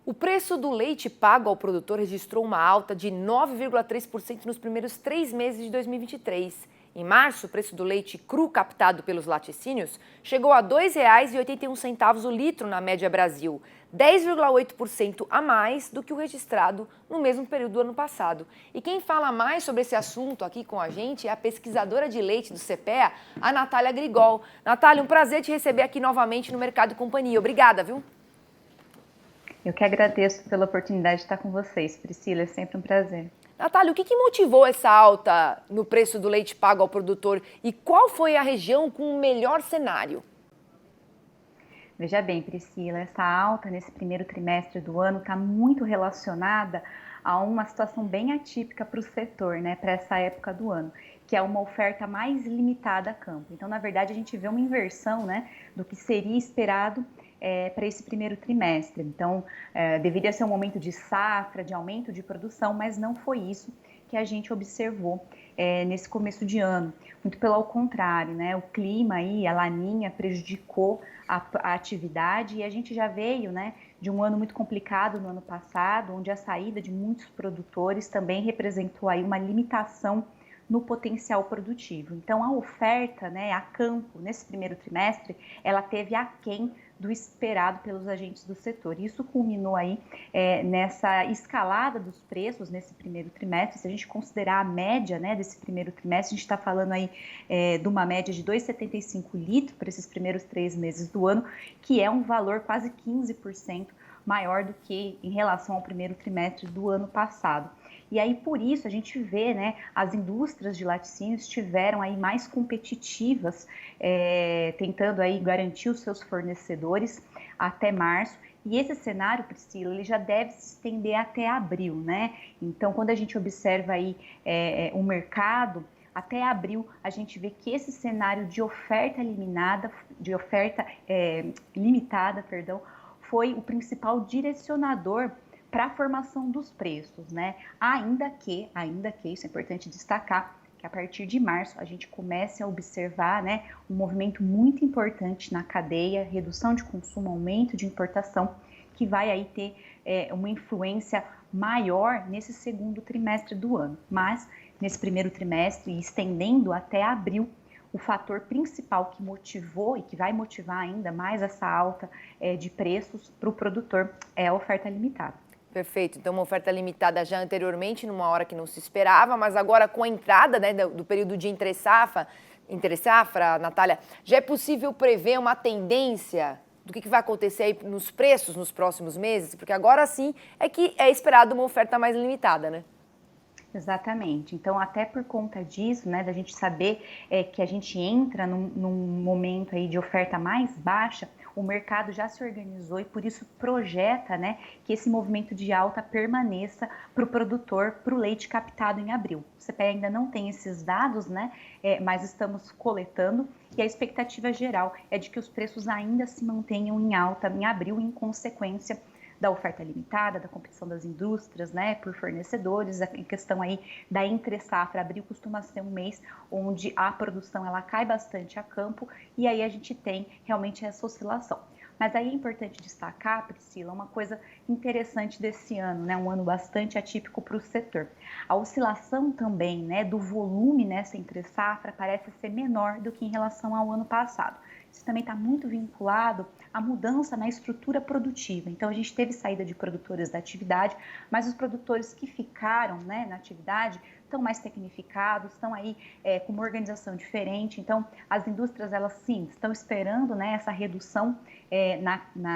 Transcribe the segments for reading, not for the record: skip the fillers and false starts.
O preço do leite pago ao produtor registrou uma alta de 9,3% nos primeiros 3 meses de 2023. Em março, o preço do leite cru captado pelos laticínios chegou a R$ 2,81 o litro na média Brasil, 10,8% a mais do que o registrado no mesmo período do ano passado. E quem fala mais sobre esse assunto aqui com a gente é a pesquisadora de leite do CPEA, a Natália Grigol. Natália, um prazer te receber aqui novamente no Mercado e Companhia. Obrigada, viu? Eu que agradeço pela oportunidade de estar com vocês, Priscila, é sempre um prazer. Natália, o que motivou essa alta no preço do leite pago ao produtor e qual foi a região com o melhor cenário? Veja bem, Priscila, essa alta nesse primeiro trimestre do ano está muito relacionada a uma situação bem atípica para o setor, né, para essa época do ano, que é uma oferta mais limitada a campo. Então, na verdade, a gente vê uma inversão, né, do que seria esperado para esse primeiro trimestre. Então, deveria ser um momento de safra, de aumento de produção, mas não foi isso que a gente observou nesse começo de ano. Muito pelo contrário, né? O clima aí, a laninha prejudicou a atividade e a gente já veio, né, de um ano muito complicado no ano passado, onde a saída de muitos produtores também representou aí uma limitação no potencial produtivo. Então, a oferta, né, a campo, nesse primeiro trimestre, ela teve aquém do esperado pelos agentes do setor. Isso culminou aí nessa escalada dos preços nesse primeiro trimestre. Se a gente considerar a média, né, desse primeiro trimestre, a gente está falando aí de uma média de 2,75 litros para esses primeiros 3 meses do ano, que é um valor quase 15% maior do que em relação ao primeiro trimestre do ano passado. E aí, por isso, a gente vê, né, as indústrias de laticínios estiveram aí mais competitivas, tentando aí garantir os seus fornecedores até março. E esse cenário, Priscila, ele já deve se estender até abril, né? Então, quando a gente observa aí o mercado, até abril a gente vê que esse cenário de oferta limitada, foi o principal direcionador para a formação dos preços, né? Ainda que, isso é importante destacar, que a partir de março a gente comece a observar, né, um movimento muito importante na cadeia, redução de consumo, aumento de importação, que vai aí ter uma influência maior nesse segundo trimestre do ano. Mas nesse primeiro trimestre, estendendo até abril, o fator principal que motivou e que vai motivar ainda mais essa alta de preços para o produtor é a oferta limitada. Perfeito. Então, uma oferta limitada já anteriormente, numa hora que não se esperava, mas agora com a entrada, né, do período de entre-safra, Natália, já é possível prever uma tendência do que vai acontecer aí nos preços nos próximos meses? Porque agora sim é que é esperado uma oferta mais limitada, né? Exatamente. Então, até por conta disso, né, da gente saber que a gente entra num momento aí de oferta mais baixa, o mercado já se organizou e por isso projeta, né, que esse movimento de alta permaneça para o produtor, para o leite captado em abril. O CPEA ainda não tem esses dados, né, mas estamos coletando e a expectativa geral é de que os preços ainda se mantenham em alta em abril, em consequência da oferta limitada, da competição das indústrias, né, por fornecedores, em questão aí da entre-safra. Abril costuma ser um mês onde a produção ela cai bastante a campo e aí a gente tem realmente essa oscilação. Mas aí é importante destacar, Priscila, uma coisa interessante desse ano, né, um ano bastante atípico para o setor. A oscilação também, né, do volume nessa entre-safra parece ser menor do que em relação ao ano passado. Isso também está muito vinculado à mudança na estrutura produtiva. Então, a gente teve saída de produtores da atividade, mas os produtores que ficaram, né, na atividade estão mais tecnificados, estão aí com uma organização diferente. Então, as indústrias, elas sim, estão esperando, né, essa redução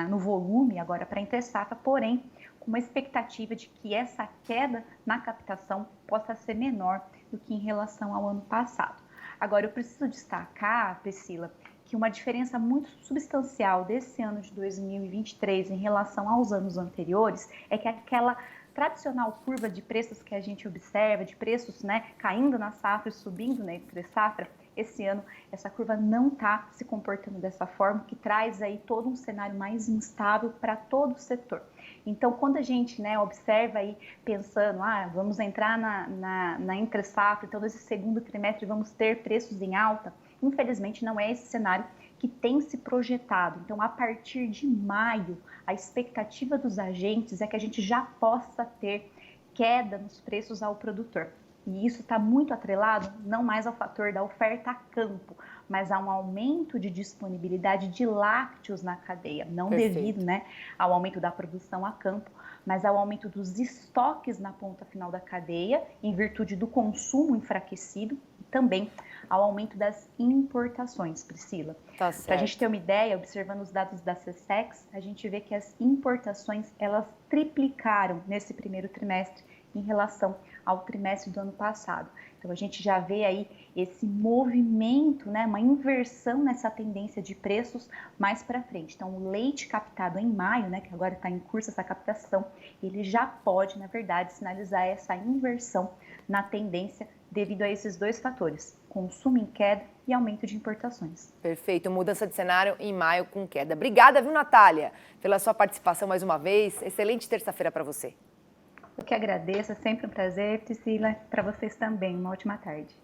no volume agora para a entre-safra, porém, com uma expectativa de que essa queda na captação possa ser menor do que em relação ao ano passado. Agora, eu preciso destacar, Priscila, que uma diferença muito substancial desse ano de 2023 em relação aos anos anteriores é que aquela tradicional curva de preços que a gente observa, de preços, né, caindo na safra e subindo na entre-safra, esse ano essa curva não está se comportando dessa forma, que traz aí todo um cenário mais instável para todo o setor. Então, quando a gente, né, observa aí pensando, vamos entrar na entre-safra, então nesse segundo trimestre vamos ter preços em alta, infelizmente não é esse cenário que tem se projetado. Então, a partir de maio, a expectativa dos agentes é que a gente já possa ter queda nos preços ao produtor. E isso está muito atrelado não mais ao fator da oferta a campo, mas a um aumento de disponibilidade de lácteos na cadeia, não devido, né, ao aumento da produção a campo, mas ao aumento dos estoques na ponta final da cadeia, em virtude do consumo enfraquecido, e também ao aumento das importações, Priscila. Tá certo. Para a gente ter uma ideia, observando os dados da SECEX, a gente vê que as importações, elas triplicaram nesse primeiro trimestre em relação ao trimestre do ano passado. Então, a gente já vê aí esse movimento, né, uma inversão nessa tendência de preços mais para frente. Então, o leite captado em maio, né, que agora está em curso essa captação, ele já pode, na verdade, sinalizar essa inversão na tendência devido a esses dois fatores, consumo em queda e aumento de importações. Perfeito, mudança de cenário em maio com queda. Obrigada, viu, Natália, pela sua participação mais uma vez. Excelente terça-feira para você. Eu que agradeço, é sempre um prazer, Priscila, para vocês também. Uma ótima tarde.